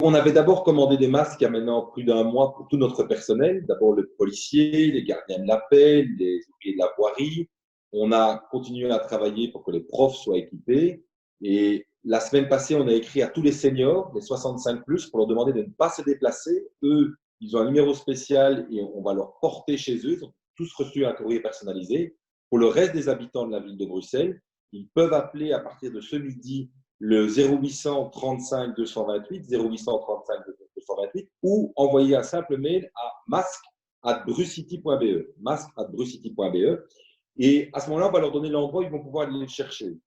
On avait d'abord commandé des masques il y a maintenant plus d'un mois pour tout notre personnel. D'abord le policier, les gardiens de la paix, les ouvriers de la voirie. On a continué à travailler pour que les profs soient équipés. Et la semaine passée, on a écrit à tous les seniors, les 65 plus, pour leur demander de ne pas se déplacer. Eux, ils ont un numéro spécial et on va leur porter chez eux. Ils ont tous reçu un courrier personnalisé. Pour le reste des habitants de la ville de Bruxelles, ils peuvent appeler à partir de ce midi le 0800 35 228, 0800 35 228, ou envoyer un simple mail à masque@brucity.be, masque@brucity.be. Et à ce moment-là, on va leur donner l'endroit où ils vont pouvoir aller les chercher. Il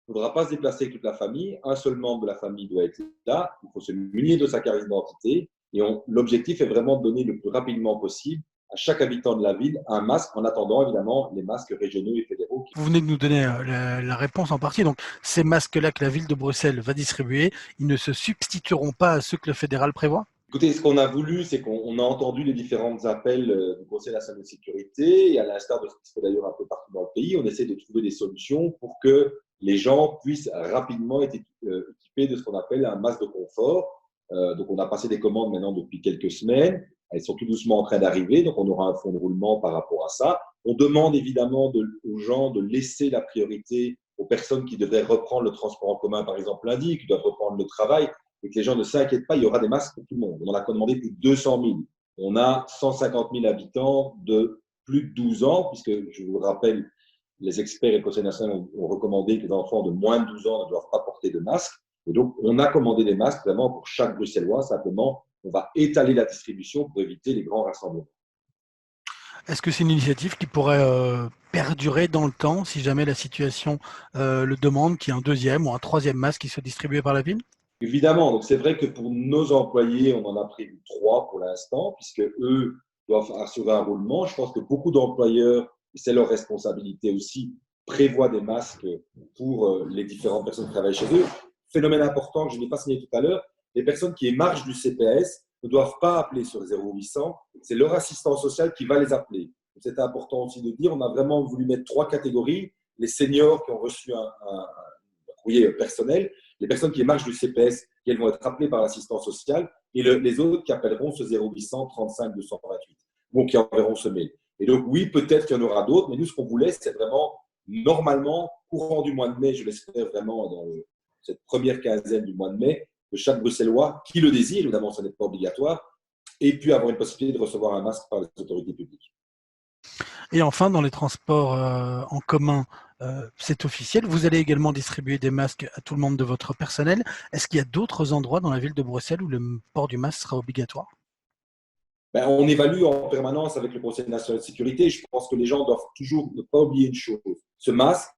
ne faudra pas se déplacer avec toute la famille. Un seul membre de la famille doit être là. Il faut se munir de sa carte d'identité. Et l'objectif est vraiment de donner le plus rapidement possible à chaque habitant de la ville un masque, en attendant évidemment les masques régionaux et fédéraux. Vous venez de nous donner la réponse en partie. Donc, ces masques-là que la ville de Bruxelles va distribuer, ils ne se substitueront pas à ceux que le fédéral prévoit? Écoutez, ce qu'on a voulu, c'est qu'on a entendu les différents appels du Conseil national de sécurité, et à l'instar de ce qui se fait d'ailleurs un peu partout dans le pays, on essaie de trouver des solutions pour que les gens puissent rapidement être équipés de ce qu'on appelle un masque de confort. Donc, on a passé des commandes maintenant depuis quelques semaines. Elles sont tout doucement en train d'arriver, donc on aura un fonds de roulement par rapport à ça. On demande évidemment aux gens de laisser la priorité aux personnes qui devraient reprendre le transport en commun, par exemple lundi, qui doivent reprendre le travail, et que les gens ne s'inquiètent pas, il y aura des masques pour tout le monde. On en a commandé plus de 200 000. On a 150 000 habitants de plus de 12 ans, puisque je vous le rappelle, les experts et le Conseil national ont recommandé que les enfants de moins de 12 ans ne doivent pas porter de masque. Et donc, on a commandé des masques vraiment pour chaque Bruxellois. Simplement, on va étaler la distribution pour éviter les grands rassemblements. Est-ce que c'est une initiative qui pourrait perdurer dans le temps si jamais la situation le demande, qu'il y ait un deuxième ou un troisième masque qui soit distribué par la ville? Évidemment, donc c'est vrai que pour nos employés, on en a prévu 3 pour l'instant, puisque eux doivent assurer un roulement. Je pense que beaucoup d'employeurs, et c'est leur responsabilité aussi, prévoient des masques pour les différentes personnes qui travaillent chez eux. Phénomène important que je n'ai pas signé tout à l'heure, les personnes qui émargent du CPS ne doivent pas appeler sur 0800, c'est leur assistant social qui va les appeler. C'est important aussi de dire, on a vraiment voulu mettre 3 catégories, les seniors qui ont reçu un courrier personnel, les personnes qui émargent du CPS, elles vont être appelées par l'assistance sociale, et les autres qui appelleront ce 0800 35 228, ou qui enverront ce mail. Et donc, oui, peut-être qu'il y en aura d'autres, mais nous, ce qu'on voulait, c'est vraiment, normalement, courant du mois de mai, je l'espère vraiment dans cette première quinzaine du mois de mai, que chaque Bruxellois, qui le désire, évidemment, ce n'est pas obligatoire, ait pu avoir une possibilité de recevoir un masque par les autorités publiques. Et enfin, dans les transports en commun, c'est officiel. Vous allez également distribuer des masques à tout le monde de votre personnel. Est-ce qu'il y a d'autres endroits dans la ville de Bruxelles où le port du masque sera obligatoire? Ben, on évalue en permanence avec le Conseil national de sécurité. Je pense que les gens doivent toujours ne pas oublier une chose. Ce masque,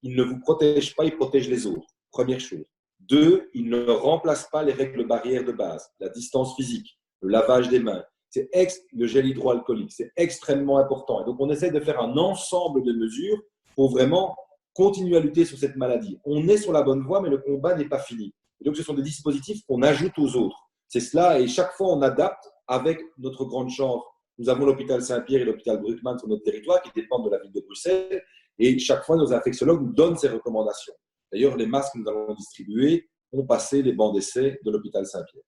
il ne vous protège pas, il protège les autres. Première chose. Deux, il ne remplace pas les règles barrières de base, la distance physique, le lavage des mains, le gel hydroalcoolique. C'est extrêmement important. Et donc, on essaie de faire un ensemble de mesures pour vraiment continuer à lutter sur cette maladie. On est sur la bonne voie, mais le combat n'est pas fini. Et donc, ce sont des dispositifs qu'on ajoute aux autres. C'est cela, et chaque fois, on adapte avec notre grande chance. Nous avons l'hôpital Saint-Pierre et l'hôpital Bruckmann sur notre territoire qui dépendent de la ville de Bruxelles. Et chaque fois, nos infectiologues nous donnent ces recommandations. D'ailleurs, les masques que nous allons distribuer ont passé les bancs d'essai de l'hôpital Saint-Pierre.